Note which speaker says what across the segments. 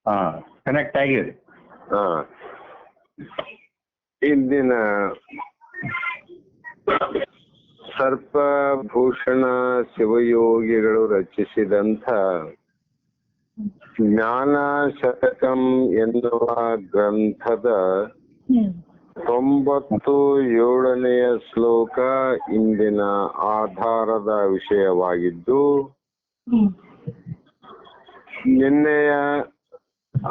Speaker 1: ಹಾ ಕನೆಕ್ಟ್ ಆಗಿದೆ.
Speaker 2: ಹಾ, ಇಂದಿನ ಸರ್ಪಭೂಷಣ ಶಿವಯೋಗಿಗಳು ರಚಿಸಿದಂಥ ಜ್ಞಾನ ಶತಕಂ ಎನ್ನುವ ಗ್ರಂಥದ 97ನೆಯ ಶ್ಲೋಕ ಇಂದಿನ ಆಧಾರದ ವಿಷಯವಾಗಿದ್ದು, ನಿನ್ನೆಯ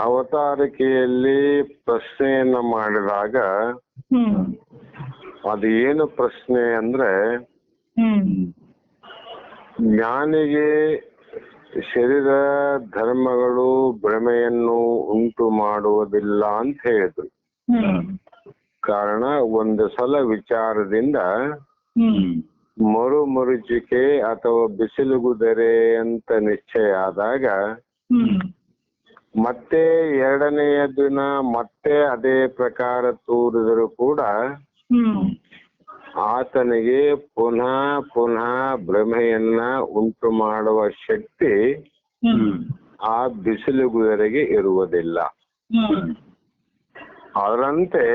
Speaker 2: ಅವತಾರಿಕೆಯಲ್ಲಿ ಪ್ರಶ್ನೆಯನ್ನ ಮಾಡಿದಾಗ ಅದು ಏನು ಪ್ರಶ್ನೆ ಅಂದ್ರೆ, ಜ್ಞಾನಿಗೆ ಶರೀರ ಧರ್ಮಗಳು ಭ್ರಮೆಯನ್ನು ಉಂಟು ಮಾಡುವುದಿಲ್ಲ ಅಂತ ಹೇಳಿದ್ರು. ಕಾರಣ, ಒಂದು ಸಲ ವಿಚಾರದಿಂದ ಮರುಮರುಚಿಕೆ ಅಥವಾ ಬಿಸಿಲುಗುದರೆ ಅಂತ ನಿಶ್ಚಯ ಆದಾಗ ಮತ್ತೆ ಎರಡನೆಯ ದಿನ ಮತ್ತೆ ಅದೇ ಪ್ರಕಾರ ತೋರಿದರೂ ಕೂಡ ಆತನಿಗೆ ಪುನಃ ಪುನಃ ಭ್ರಮೆಯನ್ನ ಉಂಟು ಮಾಡುವ ಶಕ್ತಿ ಆ ಬಿಸಿಲುಗುದರೆಗೆ ಇರುವುದಿಲ್ಲ. ಅದರಂತೆ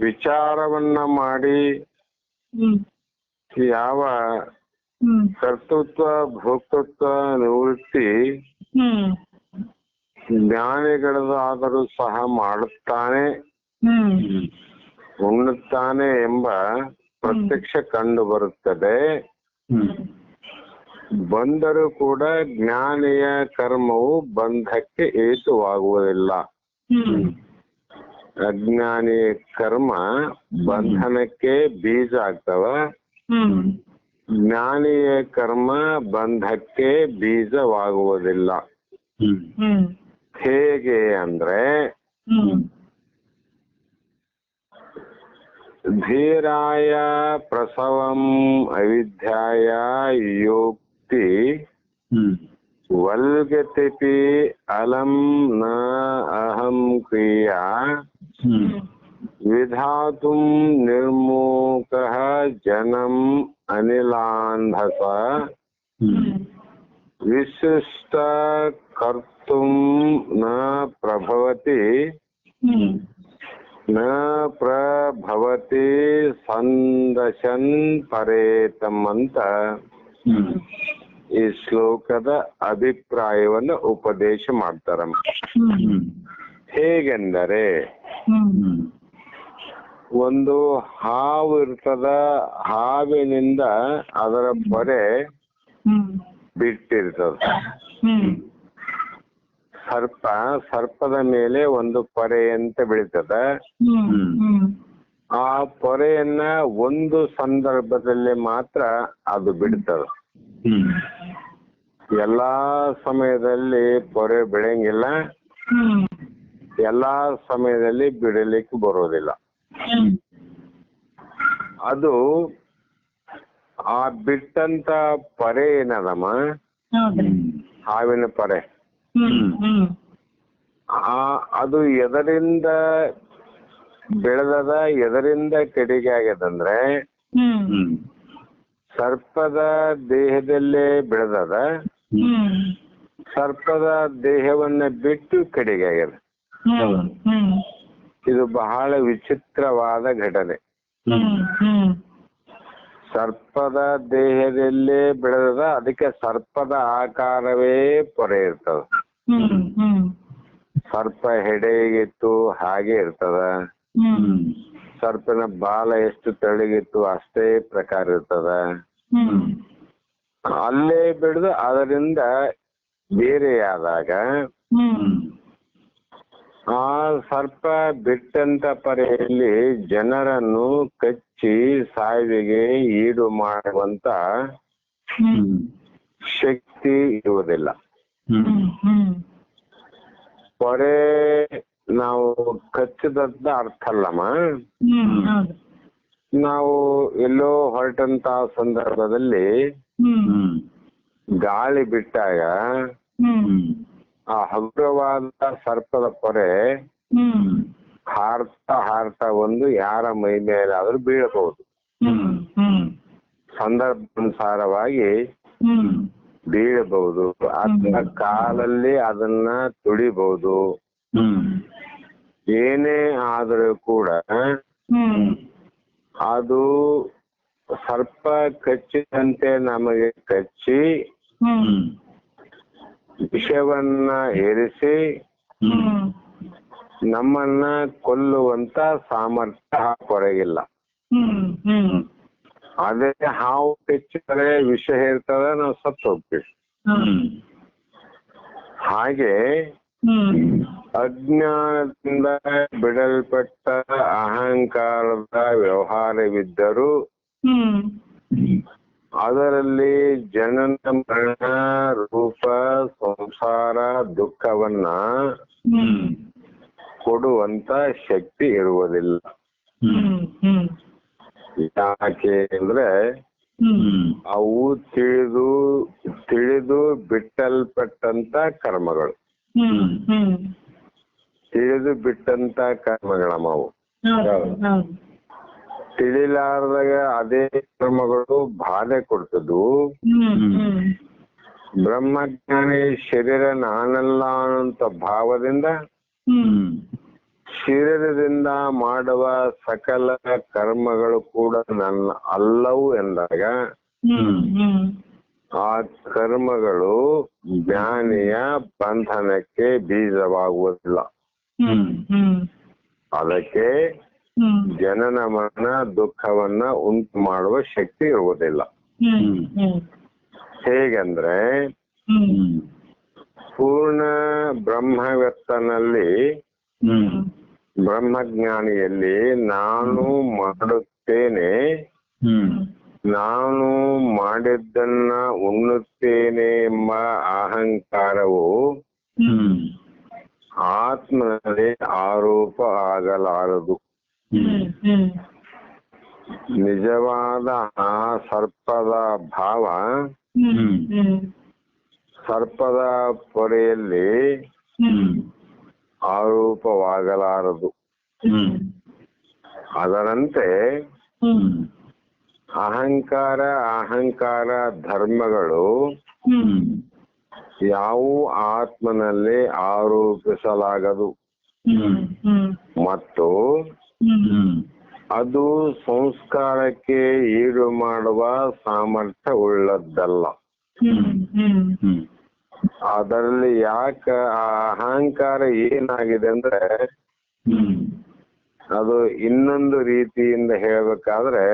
Speaker 2: ವಿಚಾರವನ್ನ ಮಾಡಿ ಯಾವ ಕರ್ತೃತ್ವ ಭೋಕ್ತೃತ್ವ ನಿವೃತ್ತಿ ಜ್ಞಾನಿಗಳಾದರೂ ಸಹ ಮಾಡುತ್ತಾನೆ, ಉಣ್ಣುತ್ತಾನೆ ಎಂಬ ಪ್ರತ್ಯಕ್ಷ ಕಂಡು ಬರುತ್ತದೆ. ಬಂದರೂ ಕೂಡ ಜ್ಞಾನಿಯ ಕರ್ಮವು ಬಂಧಕ್ಕೆ ಹೇತುವಾಗುವುದಿಲ್ಲ. ಅಜ್ಞಾನಿಯ ಕರ್ಮ ಬಂಧನಕ್ಕೆ ಬೀಜ ಆಗ್ತವ, ಜ್ಞಾನಿಯ ಕರ್ಮ ಬಂಧಕ್ಕೆ ಬೀಜವಾಗುವುದಿಲ್ಲ. ಹೇಗೆ ಅಂದ್ರೆ, ಧೀರಾಯ ಪ್ರಸವಂ ಅವಿದ್ಯಾಯ ಯೋಕ್ತಿ ವಲ್ಗತಿಪಿ ಅಲಂ ನ ಅಹಂ ಕ್ರಿಯಾ ವಿಧಾತುಂ ನಿರ್ಮೂಕಃ ಜನಂ ಅನಿಲಾಂಧಸ ವಿಶಿಷ್ಟ ಕರ್ತುಂ ನ ಪ್ರಭವತಿ ನ ಪ್ರಭವತಿ ಸಂದಶನ್ ಪರೇತಂ ಅಂತ ಈ ಶ್ಲೋಕದ ಅಭಿಪ್ರಾಯವನ್ನು ಉಪದೇಶ ಮಾಡ್ತಾರ. ಹೇಗೆಂದರೆ, ಒಂದು ಹಾವು ಇರ್ತದ, ಹಾವಿನಿಂದ ಅದರ ಪೊರೆ ಬಿಟ್ಟಿರ್ತದ. ಸರ್ಪದ ಮೇಲೆ ಒಂದು ಪೊರೆ ಅಂತ ಬೀಳ್ತದ. ಆ ಪೊರೆಯನ್ನ ಒಂದು ಸಂದರ್ಭದಲ್ಲಿ ಮಾತ್ರ ಅದು ಬಿಡ್ತದ. ಎಲ್ಲಾ ಸಮಯದಲ್ಲಿ ಪೊರೆ ಬೆಳೆಯಂಗಿಲ್ಲ, ಎಲ್ಲಾ ಸಮಯದಲ್ಲಿ ಬಿಡಲಿಕ್ಕೆ ಬರೋದಿಲ್ಲ. ಅದು ಆ ಬಿಟ್ಟಂತ ಪೊರೆ ಏನದಮ್ಮ, ಹಾವಿನ ಪೊರೆ, ಅದು ಎದರಿಂದ ಬೆಳೆದದ, ಎದರಿಂದ ಕಡಿಗೆ ಆಗ್ಯದಂದ್ರೆ ಸರ್ಪದ ದೇಹದಲ್ಲೇ ಬೆಳೆದದ, ಸರ್ಪದ ದೇಹವನ್ನ ಬಿಟ್ಟು ಕಡಿಗೆ ಆಗ್ಯದ. ಇದು ಬಹಳ ವಿಚಿತ್ರವಾದ ಘಟನೆ. ಸರ್ಪದ ದೇಹದಲ್ಲೇ ಬೆಳೆದದ, ಅದಕ್ಕೆ ಸರ್ಪದ ಆಕಾರವೇ ಪೊರೆ ಇರ್ತದ. ಸರ್ಪ ಹೆಡೆಗಿತ್ತು ಹಾಗೆ ಇರ್ತದ, ಸರ್ಪನ ಬಾಲ ಎಷ್ಟು ತೆಳಗಿತ್ತು ಅಷ್ಟೇ ಪ್ರಕಾರ ಇರ್ತದ. ಅಲ್ಲೇ ಬೆಳೆದು ಅದರಿಂದ ಬೇರೆಯಾದಾಗ ಆ ಸರ್ಪ ಬಿಟ್ಟಂತ ಪರೆಯಲ್ಲಿ ಜನರನ್ನು ಕಚ್ಚಿ ಸಾವಿಗೆ ಈಡು ಮಾಡುವಂತ ಶಕ್ತಿ ಇರುವುದಿಲ್ಲ. ಪೊರೆ ನಾವು ಕಚ್ಚದಂತ ಅರ್ಥ ಅಲ್ಲಮ್ಮ. ನಾವು ಎಲ್ಲೋ ಹೊರಟಂತ ಸಂದರ್ಭದಲ್ಲಿ ಗಾಳಿ ಬಿಟ್ಟಾಗ ಆ ಹಗುರವಾದ ಸರ್ಪದ ಪೊರೆ ಹಾರ್ತಾ ಹಾರ್ತಾ ಒಂದು ಯಾರ ಮೈ ಮೇಲಾದ್ರೂ ಬೀಳಬಹುದು. ಸಂದರ್ಭಾನುಸಾರವಾಗಿ ಬೀಳಬಹುದು ಅಥವಾ ಕಾಲಲ್ಲಿ ಅದನ್ನ ತುಳಿಬಹುದು. ಏನೇ ಆದರೂ ಕೂಡ ಅದು ಸರ್ಪ ಕಚ್ಚಿದಂತೆ ನಮಗೆ ಕಚ್ಚಿ ವಿಷವನ್ನ ಏರಿಸಿ ನಮ್ಮನ್ನ ಕೊಲ್ಲುವಂತ ಸಾಮರ್ಥ್ಯ ಹೊರಗಿಲ್ಲ. ಅದೇ ಹಾವು ಕಚ್ಚಿದರೆ ವಿಷ ಇರ್ತದ, ನಾವು ಸತ್ತು ಹೋಗ್ತೀವಿ. ಹಾಗೆ ಅಜ್ಞಾನದಿಂದ ಬಿಡಲ್ಪಟ್ಟ ಅಹಂಕಾರದ ವ್ಯವಹಾರವಿದ್ದರೂ ಅದರಲ್ಲಿ ಜನನ ಮರಣ ರೂಪ ಸಂಸಾರ ದುಃಖವನ್ನ ಕೊಡುವಂತ ಶಕ್ತಿ ಇರುವುದಿಲ್ಲ. ಯಾಕೆ ಅಂದ್ರೆ ಅವು ತಿಳಿದು ಬಿಟ್ಟಲ್ಪಟ್ಟಂತ ಕರ್ಮಗಳು, ತಿಳಿದು ಬಿಟ್ಟಂತ ಕರ್ಮಗಳಮ್ಮವು. ತಿಳಿಲಾರ್ದಾಗ ಅದೇ ಕರ್ಮಗಳು ಬಾಧೆ ಕೊಡ್ತದ್ವು. ಬ್ರಹ್ಮಜ್ಞಾನಿ ಶರೀರ ನಾನಲ್ಲ ಅನ್ನುವಂತ ಭಾವದಿಂದ ಶರೀರದಿಂದ ಮಾಡುವ ಸಕಲ ಕರ್ಮಗಳು ಕೂಡ ನನ್ನ ಅಲ್ಲವು ಎಂದಾಗ ಆ ಕರ್ಮಗಳು ಜ್ಞಾನಿಯ ಬಂಧನಕ್ಕೆ ಬೀಜವಾಗುವುದಿಲ್ಲ. ಅದಕ್ಕೆ ಜನನ ಮರಣ ದುಃಖವನ್ನ ಉಂಟು ಮಾಡುವ ಶಕ್ತಿ ಇರುವುದಿಲ್ಲ. ಹೇಗಂದ್ರೆ ಪೂರ್ಣ ಬ್ರಹ್ಮವ್ಯಕ್ತನಲ್ಲಿ ಬ್ರಹ್ಮಜ್ಞಾನಿಯಲ್ಲಿ ನಾನು ಮಾಡುತ್ತೇನೆ, ನಾನು ಮಾಡಿದ್ದನ್ನ ಉಣ್ಣುತ್ತೇನೆ ಎಂಬ ಅಹಂಕಾರವು ಆತ್ಮನಲ್ಲಿ ಆರೋಪ ಆಗಲಾರದು. ನಿಜವಾದ ಆ ಸರ್ಪದ ಭಾವ ಸರ್ಪದ ಪೊರೆಯಲ್ಲಿ ಆರೋಪವಾಗಲಾರದು. ಅದರಂತೆ ಅಹಂಕಾರ ಧರ್ಮಗಳು ಯಾವುವು ಆತ್ಮನಲ್ಲಿ ಆರೋಪಿಸಲಾಗದು ಮತ್ತು ಅದು ಸಂಸ್ಕಾರಕ್ಕೆ ಈಡು ಮಾಡುವ ಸಾಮರ್ಥ್ಯ ಉಳ್ಳದ್ದಲ್ಲ. ಅದರಲ್ಲಿ ಯಾಕೆ ಆ ಅಹಂಕಾರ ಏನಾಗಿದೆ ಅಂದ್ರೆ, ಅದು ಇನ್ನೊಂದು ರೀತಿಯಿಂದ ಹೇಳ್ಬೇಕಾದ್ರೆ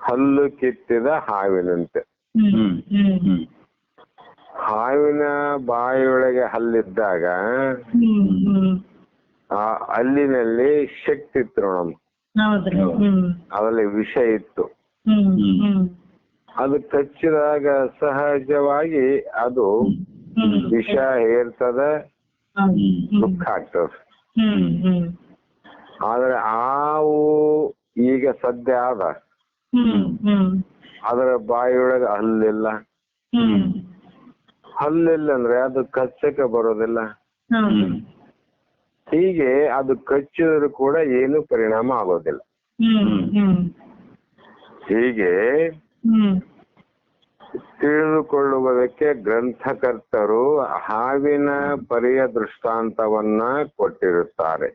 Speaker 2: ಹಲ್ಲು ಕಿತ್ತಿದ ಹಾವಿನಂತೆ. ಹಾವಿನ ಬಾಯಿಯೊಳಗೆ ಹಲ್ಲಿದ್ದಾಗ ಆ ಹಲ್ಲಿನಲ್ಲಿ ಶಕ್ತಿ ಇತ್ತು ನೋಡಮ್ಮ, ಅದರಲ್ಲಿ ವಿಷ ಇತ್ತು. ಅದು ಕಚ್ಚಿದಾಗ ಸಹಜವಾಗಿ ಅದು ವಿಷ ಏರ್ತದ, ದುಃಖ ಆಗ್ತದ. ಆದ್ರೆ ಹಾವು ಈಗ ಸದ್ಯ ಆದ, ಅದರ ಬಾಯಿಯೊಳಗೆ ಹಲ್ಲಿಲ್ಲ. ಹಲ್ಲಿಲ್ಲ ಅಂದ್ರೆ ಅದು ಕಚ್ಚಕ್ಕೆ ಬರೋದಿಲ್ಲ. ಹೀಗೆ ಅದು ಕಚ್ಚಿದ್ರು ಕೂಡ ಏನು ಪರಿಣಾಮ ಆಗೋದಿಲ್ಲ. ಹೀಗೆ ತಿಳಿದುಕೊಳ್ಳುವುದಕ್ಕೆ ಗ್ರಂಥಕರ್ತರು ಹಾವಿನ ಪರಿಯ ದೃಷ್ಟಾಂತವನ್ನ ಕೊಟ್ಟಿರುತ್ತಾರೆ.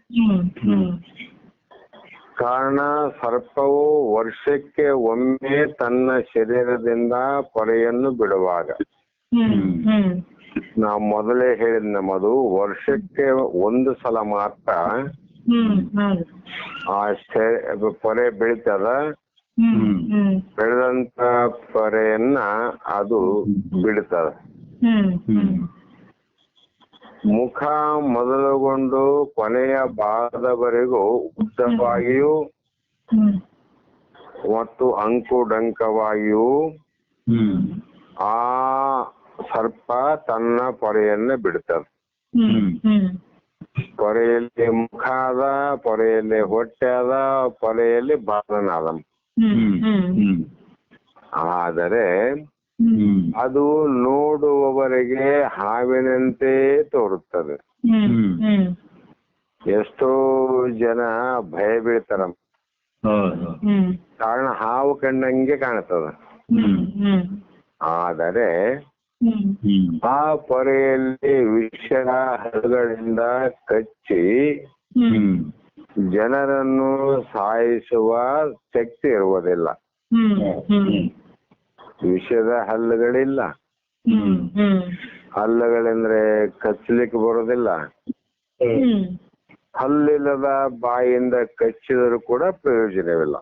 Speaker 2: ಕಾರಣ ಸರ್ಪವು ವರ್ಷಕ್ಕೆ ಒಮ್ಮೆ ತನ್ನ ಶರೀರದಿಂದ ಪೊರೆಯನ್ನು ಬಿಡುವಾಗ, ನಾವು ಮೊದಲೇ ಹೇಳಿದ ನಮ್ಮದು ವರ್ಷಕ್ಕೆ ಒಂದು ಸಲ ಮಾತ್ರ ಆ ಪೊರೆ ಬೆಳಿತದ. ಬೆಳೆದಂತ ಪೊರೆಯನ್ನ ಅದು ಬಿಡ್ತದ. ಮುಖ ಮೊದಲುಗೊಂಡು ಕೊನೆಯ ಭಾಗದವರೆಗೂ ಉದ್ದವಾಗಿಯೂ ಮತ್ತು ಅಂಕುಡಂಕವಾಗಿಯೂ ಆ ಸರ್ಪ ತನ್ನ ಪೊರೆಯನ್ನ ಬಿಡ್ತದೆ. ಪೊರೆಯಲ್ಲಿ ಮುಖ ಅದ, ಪೊರೆಯಲ್ಲಿ ಹೊಟ್ಟೆ ಅದ, ಪೊರೆಯಲ್ಲಿ ಬಾಲನಾದ. ಆದರೆ ಅದು ನೋಡುವವರೆಗೆ ಹಾವಿನಂತೆ ತೋರುತ್ತದೆ. ಎಷ್ಟೋ ಜನ ಭಯ ಬೀಳ್ತಾರ, ಕಾರಣ ಹಾವು ಕಂಡಂಗೆ ಕಾಣ್ತದ. ಆದರೆ
Speaker 1: ಹ್ಮ್
Speaker 2: ಆ ಪೊರೆಯಲ್ಲಿ ವಿಷದ ಹಲ್ಲುಗಳಿಂದ ಕಚ್ಚಿ
Speaker 1: ಹ್ಮ್
Speaker 2: ಜನರನ್ನು ಸಾಯಿಸುವ ಶಕ್ತಿ ಇರುವುದಿಲ್ಲ. ವಿಷದ ಹಲ್ಲುಗಳಿಲ್ಲ. ಹಲ್ಲುಗಳೆಂದ್ರೆ ಕಚ್ಚಲಿಕ್ಕೆ ಬರೋದಿಲ್ಲ. ಹಲ್ಲಿಲ್ಲದ ಬಾಯಿಯಿಂದ ಕಚ್ಚಿದರೂ ಕೂಡ ಪ್ರಯೋಜನವಿಲ್ಲ.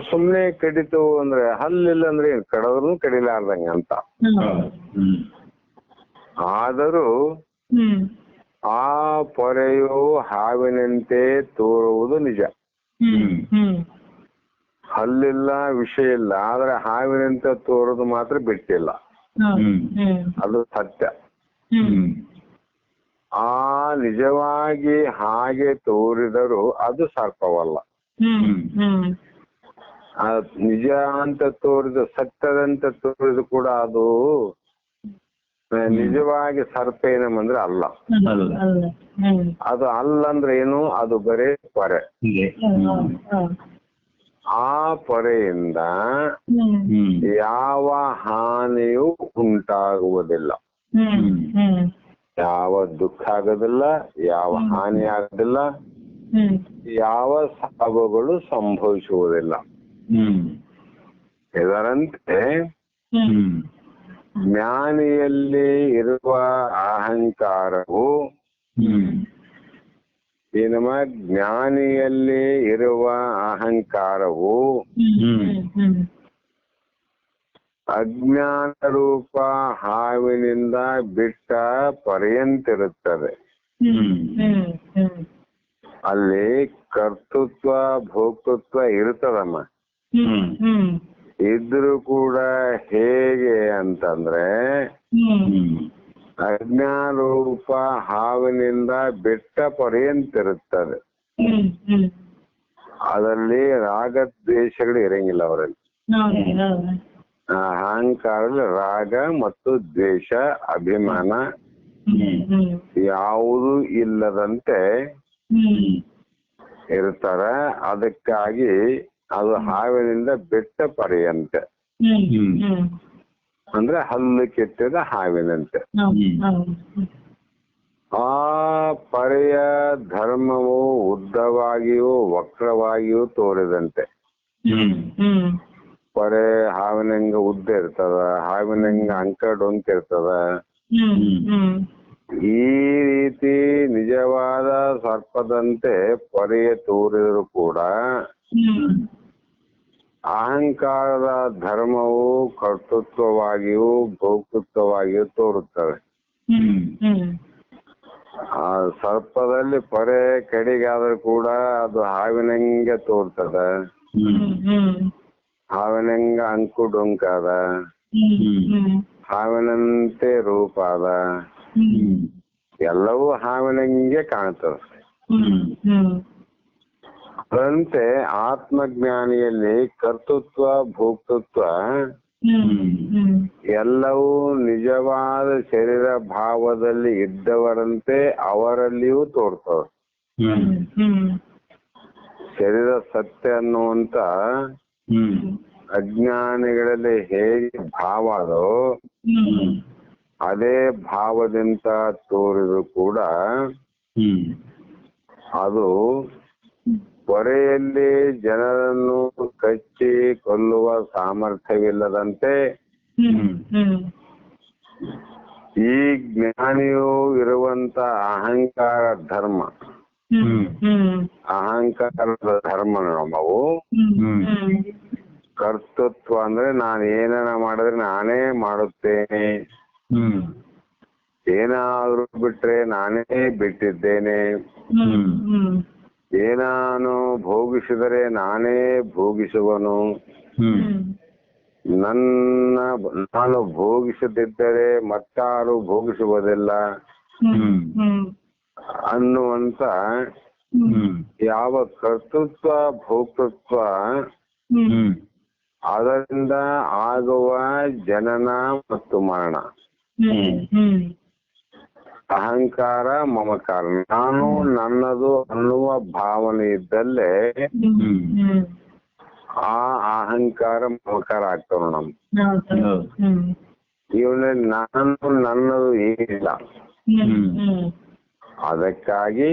Speaker 2: ಸುಮ್ನೆ ಕಡಿತು ಅಂದ್ರೆ ಹಲ್ಲಿಲ್ಲ ಅಂದ್ರೆ ಏನ್ ಕಡದ್ರು ಕಡಿಲಾರ್ದಂಗ ಅಂತ. ಆದರೂ ಆ ಪೊರೆಯು ಹಾವಿನಂತೆ ತೋರುವುದು ನಿಜ. ಹಲ್ಲಿಲ್ಲ, ವಿಷ ಇಲ್ಲ, ಆದ್ರೆ ಹಾವಿನಂತೆ ತೋರುದು ಮಾತ್ರ ಬಿಟ್ಟಿಲ್ಲ. ಅದು ಸತ್ಯ. ಆ ನಿಜವಾಗಿ ಹಾಗೆ ತೋರಿದರೂ ಅದು ಸರ್ಪವಲ್ಲ. ನಿಜ ಅಂತ ತೋರಿದ, ಸತ್ಯದಂತೆ ತೋರಿದು ಕೂಡ ಅದು ನಿಜವಾಗಿ ಸರ್ಪ ಏನಂದ್ರೆ ಅಲ್ಲ. ಅದು ಅಲ್ಲಂದ್ರೆ ಏನು, ಅದು ಬರೇ ಪೊರೆ. ಆ ಪೊರೆಯಿಂದ ಯಾವ ಹಾನಿಯೂ ಉಂಟಾಗುವುದಿಲ್ಲ. ಯಾವ ದುಃಖ ಆಗೋದಿಲ್ಲ, ಯಾವ ಹಾನಿ ಆಗೋದಿಲ್ಲ, ಯಾವ ಸಾವುಗಳು ಸಂಭವಿಸುವುದಿಲ್ಲ. ಇದರಂತೆ ಜ್ಞಾನಿಯಲ್ಲಿ ಇರುವ ಅಹಂಕಾರವು ನಮ್ಮ ಜ್ಞಾನಿಯಲ್ಲಿ ಇರುವ ಅಹಂಕಾರವು ಅಜ್ಞಾನ ರೂಪ ಹಾವಿನಿಂದ ಬಿಟ್ಟ ಪರ್ಯಂತಿರುತ್ತದೆ. ಅಲ್ಲಿ ಕರ್ತೃತ್ವ ಭೋಕ್ತೃತ್ವ ಇರ್ತದಮ್ಮ. ಇದ್ರೂ ಕೂಡ ಹೇಗೆ ಅಂತಂದ್ರೆ ಅಜ್ಞಾನ ರೂಪ ಹಾವಿನಿಂದ ಬಿಟ್ಟ ಪರ್ಯಂತಿರುತ್ತದೆ. ಅದರಲ್ಲಿ ರಾಗದ್ವೇಷಗಳು ಇರಂಗಿಲ್ಲ ಅವರಲ್ಲಿ. ಅಹಂಕಾರದಲ್ಲಿ ರಾಗ ಮತ್ತು ದ್ವೇಷ, ಅಭಿಮಾನ ಯಾವುದೂ ಇಲ್ಲದಂತೆ ಇರ್ತಾರ. ಅದಕ್ಕಾಗಿ ಅದು ಹಾವಿನಿಂದ ಬಿಟ್ಟ ಪರ್ಯಂತೆ ಅಂದ್ರೆ ಹಲ್ಲು ಕೆತ್ತಿದ ಹಾವಿನಂತೆ. ಆ ಪರೆಯ ಧರ್ಮವು ಉದ್ದವಾಗಿಯೂ ವಕ್ರವಾಗಿಯೂ ತೋರಿದಂತೆ. ಪೊರೆ ಹಾವಿನಂಗ ಉದ್ದ ಇರ್ತದ, ಹಾವಿನಂಗ ಅಂಕ ಡೊಂಕ ಇರ್ತದ. ಈ ರೀತಿ ನಿಜವಾದ ಸರ್ಪದಂತೆ ಪೊರೆಯ ತೋರಿದರೂ ಕೂಡ ಅಹಂಕಾರದ ಧರ್ಮವು ಕರ್ತೃತ್ವವಾಗಿಯೂ ಭೋಕ್ತೃತ್ವವಾಗಿಯೂ ತೋರುತ್ತವೆ. ಆ ಸರ್ಪದಲ್ಲಿ ಪೊರೆ ಕಡಿಗಾದ್ರೂ ಕೂಡ ಅದು ಹಾವಿನಂಗೆ ತೋರ್ತದ, ಹಾವಿನಂಗ ಅಂಕು ಡೊಂಕ ಅದ, ಹಾವಿನಂತೆ ರೂಪ ಅದ, ಎಲ್ಲವೂ ಹಾವಿನಂಗೆ ಕಾಣ್ತದ. ಅದರಂತೆ ಆತ್ಮಜ್ಞಾನಿಯಲ್ಲಿ ಕರ್ತೃತ್ವ ಭೋಕ್ತೃತ್ವ ಎಲ್ಲವೂ ನಿಜವಾದ ಶರೀರ ಭಾವದಲ್ಲಿ ಇದ್ದವರಂತೆ ಅವರಲ್ಲಿಯೂ ತೋರ್ತವೆ. ಶರೀರ ಸತ್ಯ ಅನ್ನುವಂತ ಅಜ್ಞಾನಿಗಳಲ್ಲಿ ಹೇಗೆ ಭಾವ ಅದೋ ಅದೇ ಭಾವದಿಂದ ತೋರಿದ್ರು ಕೂಡ ಅದು ಪೊರೆಯಲ್ಲಿ ಜನರನ್ನು ಕಚ್ಚಿ ಕೊಲ್ಲುವ ಸಾಮರ್ಥ್ಯವಿಲ್ಲದಂತೆ ಈ ಜ್ಞಾನಿಯು ಇರುವಂತ ಅಹಂಕಾರ ಧರ್ಮ, ಅಹಂಕಾರದ ಧರ್ಮ ನಮ್ಮವು. ಕರ್ತೃತ್ವ ಅಂದ್ರೆ ನಾನು ಏನನ ಮಾಡಿದ್ರೆ ನಾನೇ ಮಾಡುತ್ತೇನೆ, ಏನಾದ್ರೂ ಬಿಟ್ರೆ ನಾನೇ ಬಿಟ್ಟಿದ್ದೇನೆ, ಏನಾನು ಭೋಗಿಸಿದರೆ ನಾನೇ ಭೋಗಿಸುವನು, ನಾನು ಭೋಗಿಸದಿದ್ದರೆ ಮತ್ತಾರು ಭೋಗಿಸುವುದಿಲ್ಲ ಅನ್ನುವಂತ ಯಾವ ಕರ್ತೃತ್ವ ಭೋಕ್ತೃತ್ವ ಅದರಿಂದ ಆಗುವ ಜನನ ಮತ್ತು ಮರಣ, ಅಹಂಕಾರ ಮಮಕಾರ, ನಾನು ನನ್ನದು ಅನ್ನುವ ಭಾವನೆ ಇದ್ದಲ್ಲೇ ಆ ಅಹಂಕಾರ ಮಮಕಾರ ಆಗ್ತಾವ ನಮ್. ಇವನಲ್ಲಿ ನಾನು ನನ್ನದು ಏನಿಲ್ಲ. ಅದಕ್ಕಾಗಿ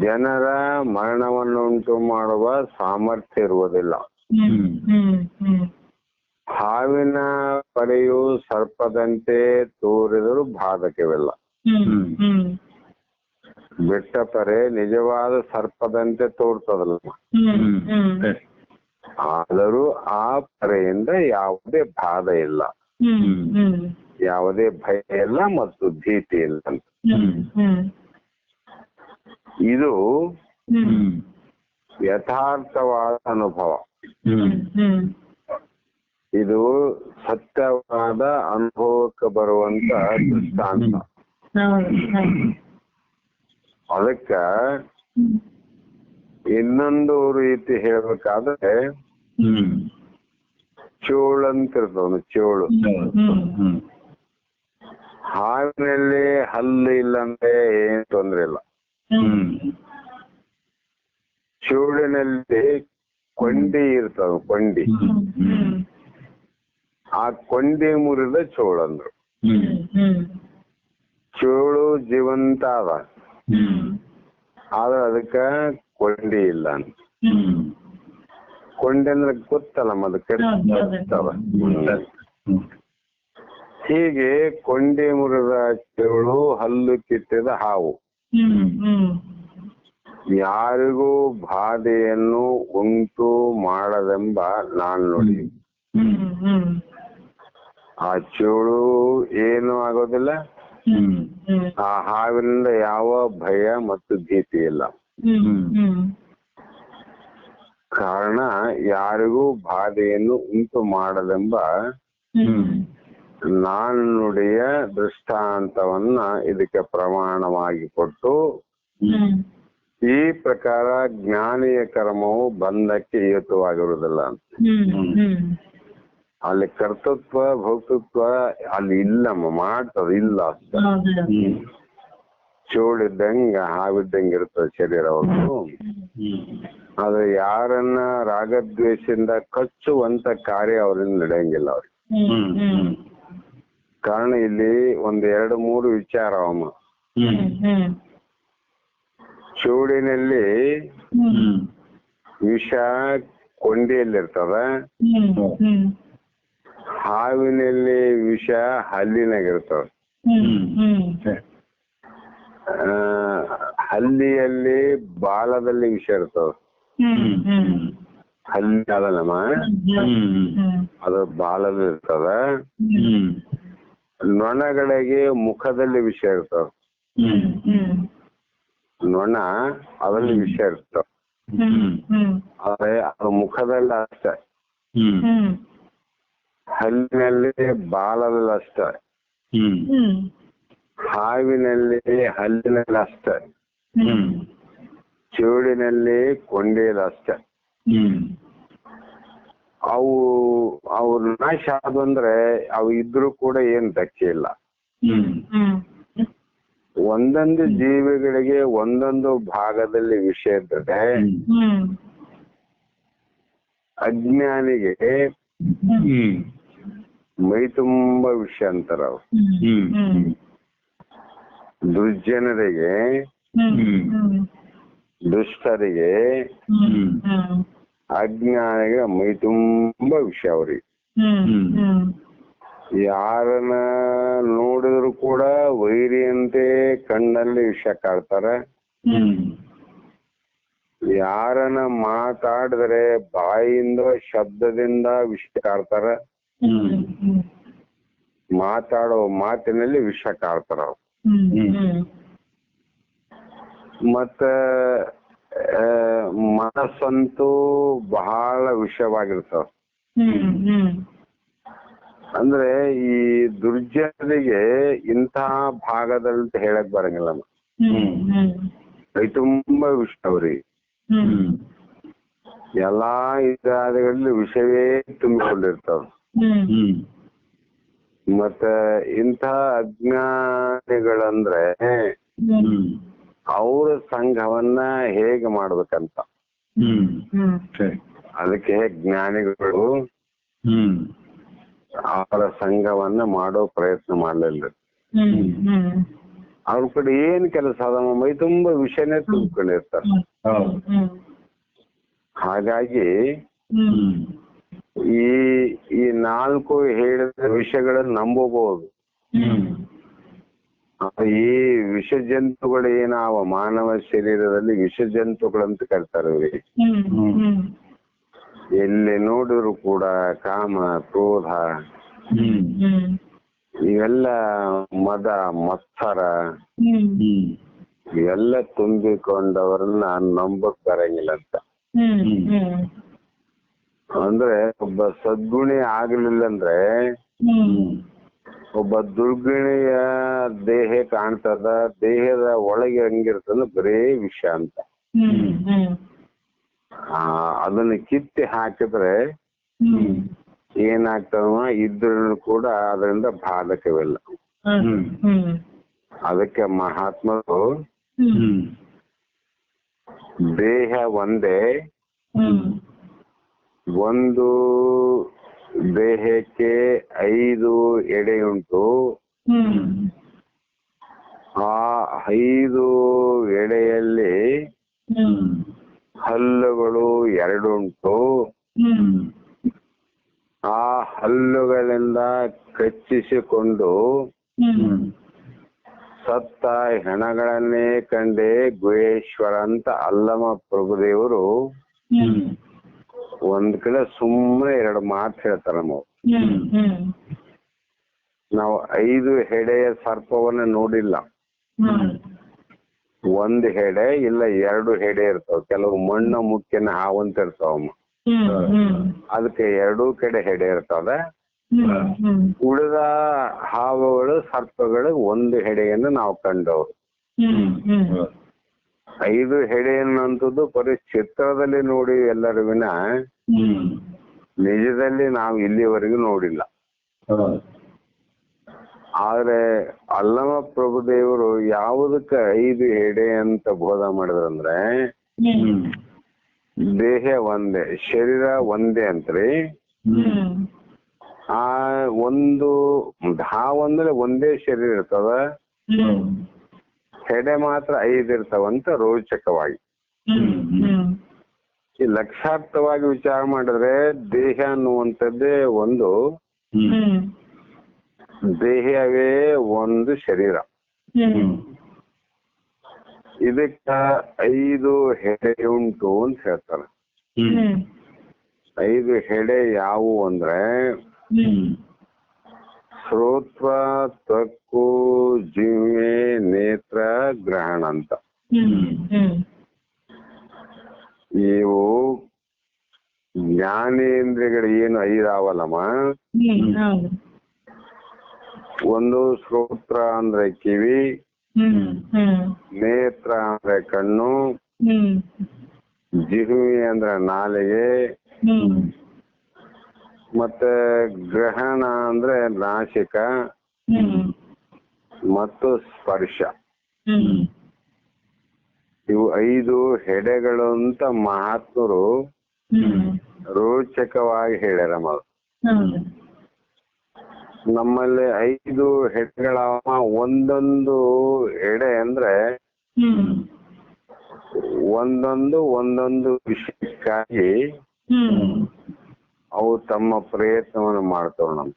Speaker 2: ಜನರ ಮರಣವನ್ನುಂಟು ಮಾಡುವ ಸಾಮರ್ಥ್ಯ ಇರುವುದಿಲ್ಲ. ಹಾವಿನ ಪರೆಯು ಸರ್ಪದಂತೆ ತೋರಿದರೂ ಬಾಧಕವಿಲ್ಲ. ಬಿಟ್ಟ ಪರೆ ನಿಜವಾದ ಸರ್ಪದಂತೆ ತೋರ್ತದಲ್ಲ, ಆದರೂ ಆ ಪರೆಯಿಂದ ಯಾವುದೇ ಬಾಧ ಇಲ್ಲ, ಯಾವುದೇ ಭಯ ಇಲ್ಲ ಮತ್ತು ಭೀತಿ ಇಲ್ಲ ಅಂತ. ಇದು ಯಥಾರ್ಥವಾದ ಅನುಭವ. ಇದು ಸತ್ಯವಾದ ಅನುಭವಕ್ಕೆ ಬರುವಂತ ದೃಷ್ಟಾಂತ. ಅದಕ್ಕ ಇನ್ನೊಂದು ರೀತಿ ಹೇಳ್ಬೇಕಾದ್ರೆ ಚೋಳು ಅಂತ ಇರ್ತದ. ಚೋಳು ಹಾವಿನಲ್ಲಿ ಹಲ್ಲು ಇಲ್ಲಂದ್ರೆ ಏನ್ ತೊಂದ್ರೆ ಇಲ್ಲ. ಚೋಳಿನಲ್ಲಿ ಕೊಂಡಿ ಇರ್ತದ, ಕೊಂಡಿ. ಆ ಕೊಂಡಿ ಮುರಿದ ಚೋಳಂದ್ರು. ಚೋಳು ಜೀವಂತ ಅದ, ಆದ್ರೆ ಅದಕ್ಕ ಕೊಂಡಿ ಇಲ್ಲ ಅಂತ. ಕೊಂಡಿ ಅಂದ್ರೆ ಗೊತ್ತಲ್ಲ, ಅದಕ್ಕೆ ಹೀಗೆ ಕೊಂಡಿ ಮುರಿದ ಚೋಳು, ಹಲ್ಲು ಕಿತ್ತಿದ ಹಾವು ಯಾರಿಗೂ ಬಾಧೆಯನ್ನು ಉಂಟು ಮಾಡದೆಂಬ ನಾನ್ ನೋಡಿ. ಆ ಚೋಳು ಏನು ಆಗೋದಿಲ್ಲ, ಆ ಹಾವಿನಿಂದ ಯಾವ ಭಯ ಮತ್ತು ಭೀತಿ ಇಲ್ಲ. ಕಾರಣ ಯಾರಿಗೂ ಬಾಧೆಯನ್ನು ಉಂಟು ಮಾಡದೆಂಬ ನಾನ್ ನುಡಿಯ ದೃಷ್ಟಾಂತವನ್ನ ಇದಕ್ಕೆ ಪ್ರಮಾಣವಾಗಿ ಕೊಟ್ಟು, ಈ ಪ್ರಕಾರ ಜ್ಞಾನಿಯ ಕರ್ಮವು ಬಂಧಕ್ಕೆ ಹೇತುವಾಗಿರುವುದಿಲ್ಲ ಅಂತ. ಅಲ್ಲಿ ಕರ್ತೃತ್ವ ಭೋಕ್ತೃತ್ವ ಅಲ್ಲಿ ಇಲ್ಲಮ್ಮ, ಮಾಡ್ತದ ಇಲ್ಲ ಅಷ್ಟ. ಚೋಳಿದ್ದಂಗ ಹಾವಿದ್ದಂಗ ಇರ್ತದೆ ಶರೀರ ಅವ್ರದ್ದು. ಆದ್ರೆ ಯಾರನ್ನ ರಾಗದ್ವೇಷದಿಂದ ಕಚ್ಚುವಂತ ಕಾರ್ಯ ಅವ್ರಿಂದ ನಡೆಯಂಗಿಲ್ಲ ಅವ್ರಿಗೆ. ಕಾರಣ ಇಲ್ಲಿ ಒಂದ್ 2-3 ವಿಚಾರ ಅವಮ್ಮ. ಚೋಳಿನಲ್ಲಿ ವಿಷ ಕೊಂಡಿಯಲ್ಲಿರ್ತದ, ಹಾವಿನಲ್ಲಿ ವಿಷ ಹಲ್ಲಿನಾಗಿರ್ತದ. ಹಲ್ಲಿಯಲ್ಲಿ ಬಾಲದಲ್ಲಿ ವಿಷ ಇರ್ತದ. ಹಲ್ಲಿ ಅದಲ್ಲಮ್ಮ, ಅದು ಬಾಲದಲ್ಲಿ ಇರ್ತದ. ನೊಣಗಳಿಗೆ ಮುಖದಲ್ಲಿ ವಿಷ ಇರ್ತದ. ನೊಣ ಅದ್ರಲ್ಲಿ ವಿಷ ಇರ್ತದ, ಆದ್ರೆ ಅದು ಮುಖದಲ್ಲಿ ಅಷ್ಟೇ. ಹಲ್ಲಿನಲ್ಲಿ ಬಾಲದಲ್ಲಿ ಅಷ್ಟೇ, ಹಾವಿನಲ್ಲಿ ಹಲ್ಲಿನಲ್ಲಿ ಅಷ್ಟೇ, ಚೋಳಿನಲ್ಲಿ ಕೊಂಡಿಯಲ್ಲಿ ಅಷ್ಟೇ. ಅವು ನಾಶ ಆದಂದ್ರೆ ಅವು ಇದ್ರೂ ಕೂಡ ಏನ್ ಧಕ್ಕೆ ಇಲ್ಲ. ಒಂದೊಂದು ಜೀವಿಗಳಿಗೆ ಒಂದೊಂದು ಭಾಗದಲ್ಲಿ ವಿಷ ಇರ್ತದೆ. ಅಜ್ಞಾನಿಗೆ ಮೈ ತುಂಬಾ ವಿಷ ಅಂತಾರ ಅವ್ರು. ದುರ್ಜನರಿಗೆ, ದುಷ್ಟರಿಗೆ, ಅಜ್ಞಾನಿಗೆ ಮೈ ತುಂಬಾ ವಿಷ ಅವ್ರಿಗೆ. ಯಾರನ್ನ ನೋಡಿದ್ರು ಕೂಡ ವೈರಿಯಂತೆ ಕಣ್ಣಲ್ಲಿ ವಿಷ ಕಾಡ್ತಾರ. ಯಾರನ್ನ ಮಾತಾಡಿದ್ರೆ ಬಾಯಿಂದ ಶಬ್ದದಿಂದ ವಿಷ ಕಾಡ್ತಾರ. ಮಾತಾಡೋ ಮಾತಿನಲ್ಲಿ ವಿಷ ಕಾಡ್ತಾರ ಅವ್ರು. ಮತ್ತ ಮನಸ್ಸಂತೂ ಬಹಳ ವಿಷವಾಗಿರ್ತಾವ. ಅಂದ್ರೆ ಈ ದುರ್ಜನರಿಗೆ ಇಂತಹ ಭಾಗದಲ್ಲಿ ಹೇಳಕ್ ಬರಂಗಿಲ್ಲ. ಕೈ ತುಂಬಾ ವಿಷ ಅವ್ರಿಗೆ. ಎಲ್ಲಾ ಇತ್ಯಾದಿಗಳಲ್ಲಿ ವಿಷಯವೇ ತುಂಬಿಕೊಂಡಿರ್ತಾವ. ಮತ್ತ ಇಂಥ ಅಜ್ಞಾನಿಗಳಂದ್ರೆ ಅವ್ರ ಸಂಘವನ್ನ ಹೇಗೆ ಮಾಡ್ಬೇಕಂತ. ಅದಕ್ಕೆ ಜ್ಞಾನಿಗಳು ಅವರ ಸಂಘವನ್ನ ಮಾಡೋ ಪ್ರಯತ್ನ ಮಾಡಲಿಲ್ಲ. ಅವ್ರ ಕಡೆ ಏನ್ ಕೆಲಸ ಅದ, ಮೈ ತುಂಬಾ ವಿಷಯನೇ ತುಂಬಿಕೊಂಡಿರ್ತಾರೆ. ಹಾಗಾಗಿ ಈ ನಾಲ್ಕು ಹೇಳಿದ ವಿಷಯಗಳನ್ನು ನಂಬಬಹುದು. ಈ ವಿಷ ಜಂತುಗಳು ಏನಾವ ಮಾನವ ಶರೀರದಲ್ಲಿ ವಿಷ ಜಂತುಗಳಂತ ಕರಿತಾರೆ ಇವ್ರಿಗೆ. ಎಲ್ಲಿ ನೋಡಿದ್ರು ಕೂಡ ಕಾಮ, ಕ್ರೋಧ, ಇವೆಲ್ಲ ಮದ, ಮತ್ಸರ ಇವೆಲ್ಲ ತುಂಬಿಕೊಂಡವರನ್ನ ನಂಬಕ್ ಬರಂಗಿಲ್ಲ ಅಂತ. ಅಂದ್ರೆ ಒಬ್ಬ ಸದ್ಗುಣಿ ಆಗ್ಲಿಲ್ಲ ಅಂದ್ರೆ ಒಬ್ಬ ದುರ್ಗುಣಿಯ ದೇಹ ಕಾಣ್ತದ, ದೇಹದ ಒಳಗೆ ಹಂಗಿರ್ತದ ಬರೇ ವಿಷ ಅಂತ. ಅದನ್ನ ಕಿತ್ತಿ ಹಾಕಿದ್ರೆ ಏನಾಗ್ತವ, ಇದ್ರೂ ಕೂಡ ಅದರಿಂದ ಬಾಧಕವಿಲ್ಲ. ಅದಕ್ಕೆ ಮಹಾತ್ಮರು ದೇಹ ಒಂದೇ, ಒಂದು ದೇಹಕ್ಕೆ 5 ಎಡೆಯುಂಟು, ಆ 5 ಎಡೆಯಲ್ಲಿ ಹಲ್ಲುಗಳು 2 ಉಂಟು. ಆ ಹಲ್ಲುಗಳಿಂದ ಕಚ್ಚಿಸಿಕೊಂಡು ಸತ್ತ ಹೆಣಗಳನ್ನೇ ಕಂಡೆ ಗುಹೇಶ್ವರ ಅಂತ ಅಲ್ಲಮ ಪ್ರಭುದೇವರು ಒಂದ್ ಕಡೆ ಸುಮ್ಮನೆ 2 ಮಾತು ಹೇಳ್ತಾರ. ನಾವು 5 ಹೆಡೆಯ ಸರ್ಪವನ್ನ ನೋಡಿಲ್ಲ. 1 ಹೆಡೆ ಇಲ್ಲ 2 ಹೆಡೆ ಇರ್ತಾವ. ಕೆಲವು ಮಣ್ಣು ಮುಕ್ಕಿನ ಹಾವಂತ ಇರ್ತಾವಮ್ಮ, ಅದಕ್ಕೆ 2 ಕಡೆ ಹೆಡೆ ಇರ್ತಾವ. ಉಳಿದ ಹಾವುಗಳು, ಸರ್ಪಗಳು 1 ಹೆಡೆಯನ್ನು ನಾವು ಕಂಡವರು. 5 ಹೆಡೆ ಅನ್ನುವಂಥದ್ದು ಬರೀ ಚಿತ್ರದಲ್ಲಿ ನೋಡಿ ಎಲ್ಲರೂ ವಿನ ನಿಜದಲ್ಲಿ ನಾವು ಇಲ್ಲಿವರೆಗೂ ನೋಡಿಲ್ಲ. ಆದ್ರೆ ಅಲ್ಲಮ ಪ್ರಭುದೇವರು ಯಾವುದಕ್ಕೆ 5 ಹೆಡೆ ಅಂತ ಬೋಧ ಮಾಡಿದ್ರಂದ್ರೆ, ದೇಹ ಒಂದೇ, ಶರೀರ ಒಂದೇ ಅಂತ್ರಿ. ಆ ಒಂದು ಹಾವಂದ್ರೆ ಒಂದೇ ಶರೀರ ಇರ್ತದ, ಹೆಡೆ ಮಾತ್ರ 5 ಇರ್ತಾವಂತ ರೋಚಕವಾಗಿ. ಈ ಲಕ್ಷಾರ್ಥವಾಗಿ ವಿಚಾರ ಮಾಡಿದ್ರೆ ದೇಹ ಅನ್ನುವಂಥದ್ದೇ ಒಂದು, ದೇಹವೇ ಒಂದು ಶರೀರ. ಇದಕ್ಕ 5 ಹೆಡೆ ಉಂಟು ಅಂತ ಹೇಳ್ತಾರೆ. 5 ಹೆಡೆ ಯಾವುವು ಅಂದ್ರೆ ಶ್ರೋತ್ರ, ತ್ವಕ್ಕು, ಜಿಹ್ವೆ, ನೇತ್ರ, ಗ್ರಹಣ ಅಂತ. ಇವು ಜ್ಞಾನೇಂದ್ರಿಯಗಳು ಏನು 5 ಅವಲ್ಲಮ್ಮ. ಒಂದು ಶ್ರೋತ್ರ ಅಂದ್ರೆ ಕಿವಿ, ನೇತ್ರ ಅಂದ್ರೆ ಕಣ್ಣು, ಜಿಹ್ವೆ ಅಂದ್ರೆ ನಾಲಿಗೆ, ಮತ್ತೆ ಗ್ರಹಣ ಅಂದ್ರೆ ನಾಸಿಕ ಮತ್ತು ಸ್ಪರ್ಶ. ಇವು 5 ಹೆಡೆಗಳು ಅಂತ ಮಹಾತ್ಮರು ರೋಚಕವಾಗಿ ಹೇಳ್ಯಾರ. ನಮ್ಮಲ್ಲಿ 5 ಹೆಡೆಗಳ ಒಂದೊಂದು ಎಡೆ ಅಂದ್ರೆ ಒಂದೊಂದು ವಿಷಯಕ್ಕಾಗಿ ಅವು ತಮ್ಮ ಪ್ರಯತ್ನವನ್ನು ಮಾಡ್ತಾವ. ನಮ್ಮ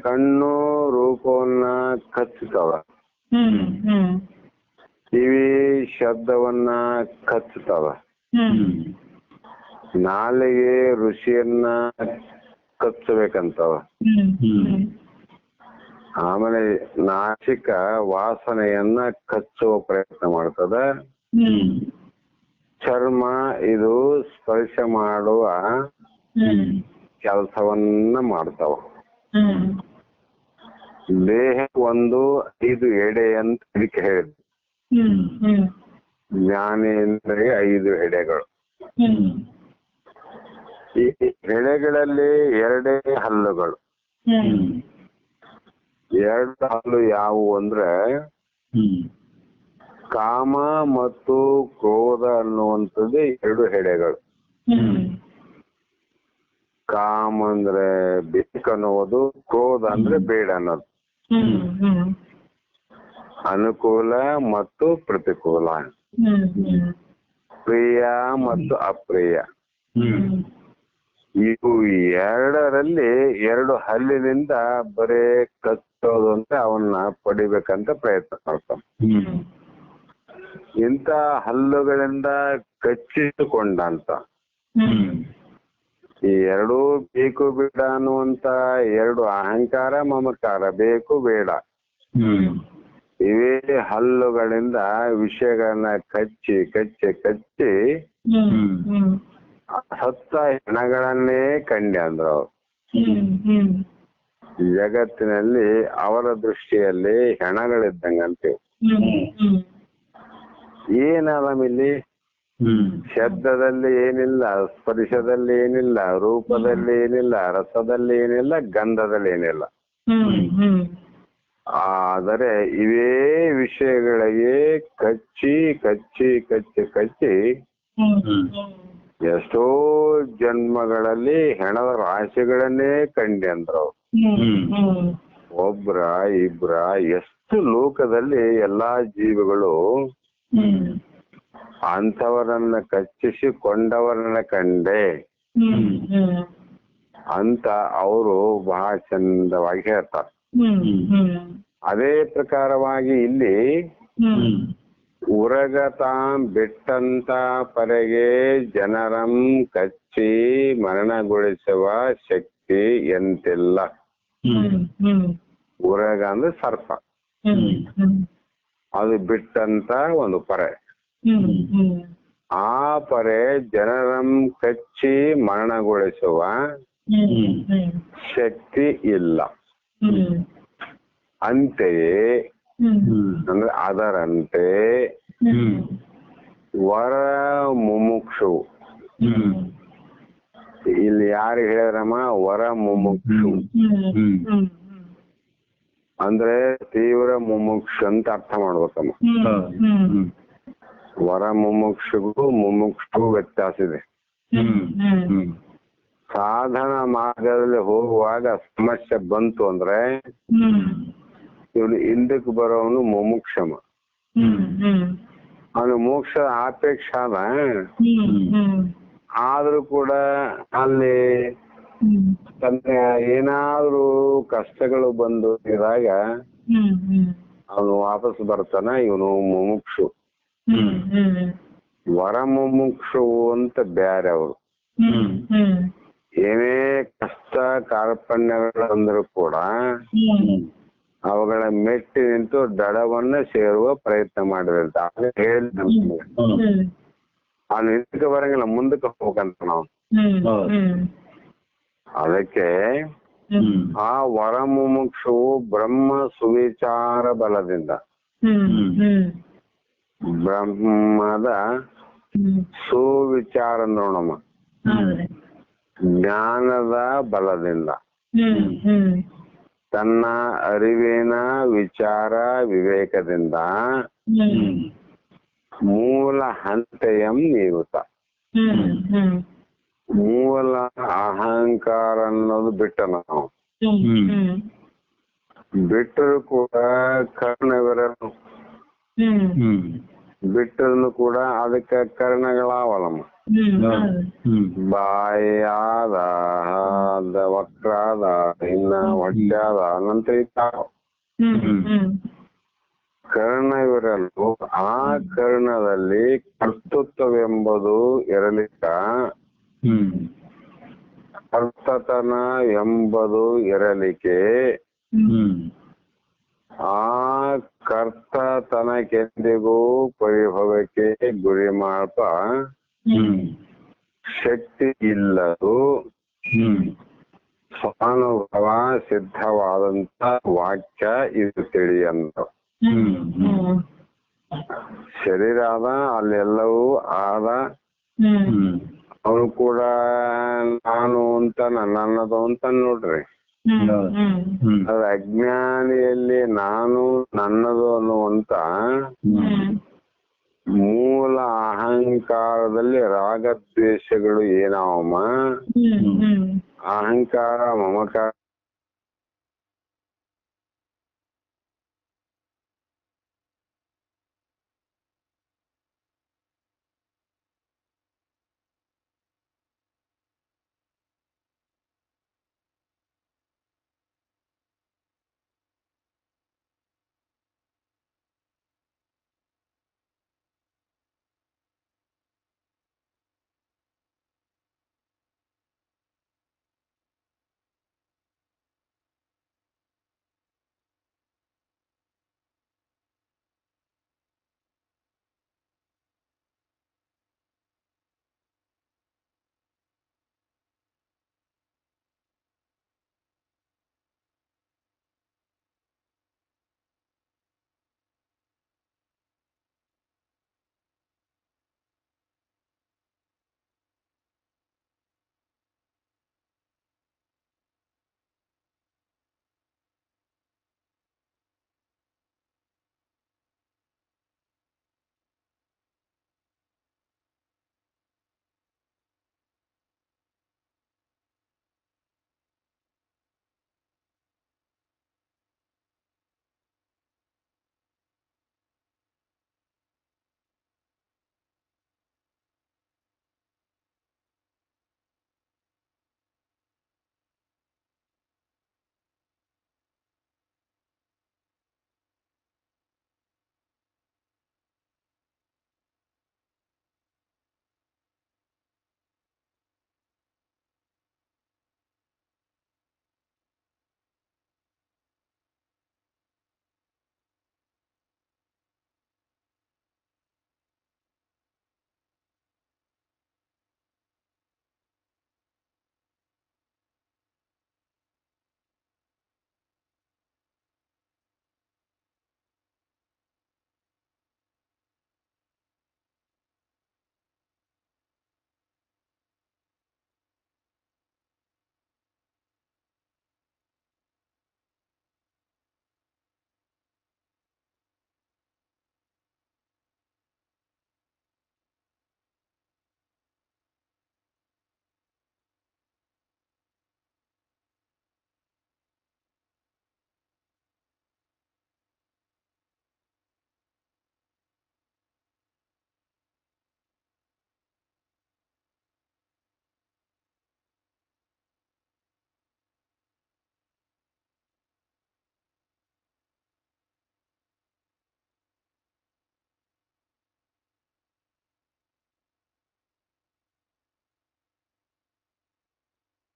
Speaker 2: ಕಣ್ಣು ರೂಪವನ್ನ ಕಚ್ಚುತ್ತವ, ಕಿವಿ ಶಬ್ದವನ್ನ ಕಚ್ಚುತ್ತವ, ನಾಲಿಗೆ ರುಚಿಯನ್ನ ಕಚ್ಚಬೇಕಂತವ, ಆಮೇಲೆ ನಾಸಿಕ ವಾಸನೆಯನ್ನ ಕಚ್ಚುವ ಪ್ರಯತ್ನ ಮಾಡ್ತದ, ಚರ್ಮ ಇದು ಸ್ಪರ್ಶ ಮಾಡುವ ಕೆಲಸವನ್ನ ಮಾಡ್ತಾವ. ದೇಹ ಒಂದು 5 ಎಡೆ ಅಂತ ಇದಕ್ಕೆ ಹೇಳಿದ್ರು. ಜ್ಞಾನೇಂದ್ರಿಯ 5 ಎಡೆಗಳು. ಈ ಎಳೆಗಳಲ್ಲಿ 2 ಹಲ್ಲುಗಳು. 2 ಹಲ್ಲು ಯಾವುವು ಅಂದ್ರೆ ಕಾಮ ಮತ್ತು ಕ್ರೋಧ ಅನ್ನುವಂಥದ್ದು 2 ಹೆಡೆಗಳು. ಕಾಮ್ ಅಂದ್ರೆ ಬೇಕನ್ನುವುದು, ಕ್ರೋಧ ಅಂದ್ರೆ ಬೇಡ ಅನ್ನೋದು. ಅನುಕೂಲ ಮತ್ತು ಪ್ರತಿಕೂಲ, ಪ್ರಿಯ ಮತ್ತು ಅಪ್ರಿಯ. ಇವು ಎರಡರಲ್ಲಿ ಎರಡು ಹಲ್ಲಿನಿಂದ ಬರೇ ಕಚ್ಚೋದು ಅಂತ ಅವನ್ನ ಪಡಿಬೇಕಂತ ಪ್ರಯತ್ನ ಮಾಡ್ತಾನೆ. ಇಂಥ ಹಲ್ಲುಗಳಿಂದ ಕಚ್ಚಿಸಿಕೊಂಡಂತ ಈ ಎರಡೂ ಬೇಕು ಬೇಡ ಅನ್ನುವಂತ ಎರಡು ಅಹಂಕಾರ ಮಮಕಾರ, ಬೇಕು ಬೇಡ, ಇವೇ ಹಲ್ಲುಗಳಿಂದ ವಿಷಯಗಳನ್ನ ಕಚ್ಚಿ ಕಚ್ಚಿ ಕಚ್ಚಿ ಸತ್ತ ಹೆಣಗಳನ್ನೇ ಕಂಡೆ ಅಂದ್ರು ಅವ್ರು. ಜಗತ್ತಿನಲ್ಲಿ ಅವರ ದೃಷ್ಟಿಯಲ್ಲಿ ಹೆಣಗಳಿದ್ದಂಗಂತೆ. ಏನಾದಲ್ಲಿ ಶಬ್ದದಲ್ಲಿ ಏನಿಲ್ಲ, ಸ್ಪರ್ಶದಲ್ಲಿ ಏನಿಲ್ಲ, ರೂಪದಲ್ಲಿ ಏನಿಲ್ಲ, ರಸದಲ್ಲಿ ಏನಿಲ್ಲ, ಗಂಧದಲ್ಲಿ ಏನಿಲ್ಲ. ಆದರೆ ಇವೇ ವಿಷಯಗಳಿಗೆ ಕಚ್ಚಿ ಕಚ್ಚಿ ಕಚ್ಚಿ ಕಚ್ಚಿ ಎಷ್ಟೋ ಜನ್ಮಗಳಲ್ಲಿ ಹೆಣದ ರಾಶಿಗಳನ್ನೇ ಕಂಡೆ ಅಂದ್ರು. ಒಬ್ರ ಇಬ್ರ ಎಷ್ಟು ಲೋಕದಲ್ಲಿ ಎಲ್ಲಾ ಜೀವಿಗಳು ಅಂಥವರನ್ನ ಕಚ್ಚಿಸಿಕೊಂಡವರನ್ನ ಕಂಡೆ ಅಂತ ಅವರು ಬಹಳ ಚಂದವಾಗಿ ಹೇಳ್ತಾರೆ. ಅದೇ ಪ್ರಕಾರವಾಗಿ ಇಲ್ಲಿ ಉರಗತಾಂ ಬಿಟ್ಟಂತ ಪರೆಗೆ ಜನರಂ ಕಚ್ಚಿ ಮರಣಗೊಳಿಸುವ ಶಕ್ತಿ ಎಂತಿಲ್ಲ. ಉರಗ ಅಂದ್ರೆ ಸರ್ಪ, ಅದು ಬಿಟ್ಟಂತ ಒಂದು ಪರೆ. ಆ ಪರೆ ಜನರಂ ಕಚ್ಚಿ ಮರಣಗೊಳಿಸುವ ಶಕ್ತಿ ಇಲ್ಲ. ಅಂತೆಯೇ ಅಂದ್ರೆ ಅದರಂತೆ ವರ ಮುಮುಕ್ಷು, ಇಲ್ಲಿ ಯಾರು ಹೇಳಿದ್ರಮ್ಮ? ವರ ಮುಮುಕ್ಷು ಅಂದ್ರೆ ತೀವ್ರ ಮುಮುಕ್ಷು ಅಂತ ಅರ್ಥ ಮಾಡ್ಬೇಕಮ್ಮ. ವರ ಮುಮುಕ್ಷುಗೂ ಮುಮುಕ್ಷು ವ್ಯತ್ಯಾಸ ಇದೆ. ಸಾಧನ ಮಾರ್ಗದಲ್ಲಿ ಹೋಗುವಾಗ ಸಮಸ್ಯೆ ಬಂತು ಅಂದ್ರೆ ಇವನು ಹಿಂದಕ್ಕೆ ಬರೋವನು ಮುಮುಕ್ಷಮ. ಅವನು ಮೋಕ್ಷ ಆಪೇಕ್ಷ ಅದ, ಆದ್ರೂ ಕೂಡ ಅಲ್ಲಿ ತನ್ನ ಏನಾದ್ರೂ ಕಷ್ಟಗಳು ಬಂದು ಇದ್ದಾಗ ಅವನು ವಾಪಸ್ ಬರ್ತಾನ. ಇವನು ಮುಮುಕ್ಷು. ವರ ಮುಮುಕ್ಷು ಅಂತ ಬ್ಯಾರೆ ಅವರು. ಏನೇ ಕಷ್ಟ ಕಾರ್ಪಣ್ಯಗಳು ಬಂದರೂ ಕೂಡ ಅವುಗಳ ಮೆಟ್ಟಿ ನಿಂತು ದಡವನ್ನ ಸೇರುವ ಪ್ರಯತ್ನ ಮಾಡಿದಂತ ಹೇಳಿ ಅವ್ನು ಹಿಂದಕ್ಕೆ ಬರಂಗಿಲ್ಲ, ಮುಂದಕ್ಕೆ ಹೋಗ್ಬೇಕಂತ ನಾವು. ಅದಕ್ಕೆ ಆ ವರ ಮುಮುಕ್ಷುವು ಬ್ರಹ್ಮ ಸುವಿಚಾರ ಬಲದಿಂದ, ಬ್ರಹ್ಮದ ಸುವಿಚಾರ ನೋಡಮ್ಮ, ಜ್ಞಾನದ ಬಲದಿಂದ, ತನ್ನ ಅರಿವಿನ ವಿಚಾರ ವಿವೇಕದಿಂದ ಮೂಲ ಹಂತೆಯಂ ನಿವೃತ್ತ. ಮೂಲ ಅಹಂಕಾರ ಅನ್ನೋದು ಬಿಟ್ಟ ನಾವು. ಬಿಟ್ಟರು ಕೂಡ ಕರ್ಣವಿರಲು, ಬಿಟ್ಟರು ಕೂಡ ಅದಕ್ಕೆ ಕರ್ಣಗಳಾವಲಮ್ಮ. ಬಾಯಾದ, ವಕ್ರಾದ, ಇನ್ನ ಹೊಟ್ಯಾದ, ನಂತರ ಇತ್ತಾವ ಕರ್ಣವಿರಲು. ಆ ಕರ್ಣದಲ್ಲಿ ಕರ್ತೃತ್ವವೆಂಬುದು ಇರಲಿಕ್ಕ, ಕರ್ತತನ ಎಂಬುದು ಇರಲಿಕ್ಕೆ, ಆ ಕರ್ತತನಕ್ಕೆಂದಿಗೂ ಪರಿಭವಕ್ಕೆ ಗುರಿ ಮಾಪ ಶಕ್ತಿ ಇಲ್ಲದು. ಸ್ವಾನುಭವ ಸಿದ್ಧವಾದಂತ ವಾಕ್ಯ ಇದು ತಿಳಿ ಅಂತ. ಶರೀರ ಆದ, ಅಲ್ಲೆಲ್ಲವೂ ಆದ, ಅವನು ಕೂಡ ನಾನು ಅಂತ ನನ್ನದು ಅಂತ ನೋಡ್ರಿ. ಅದು ಅಜ್ಞಾನಿಯಲ್ಲಿ ನಾನು ನನ್ನದು ಅನ್ನುವಂತ ಮೂಲ ಅಹಂಕಾರದಲ್ಲಿ ರಾಗದ್ವೇಷಗಳು ಏನಾವಮ್ಮ? ಅಹಂಕಾರ ಮಮಕಾರ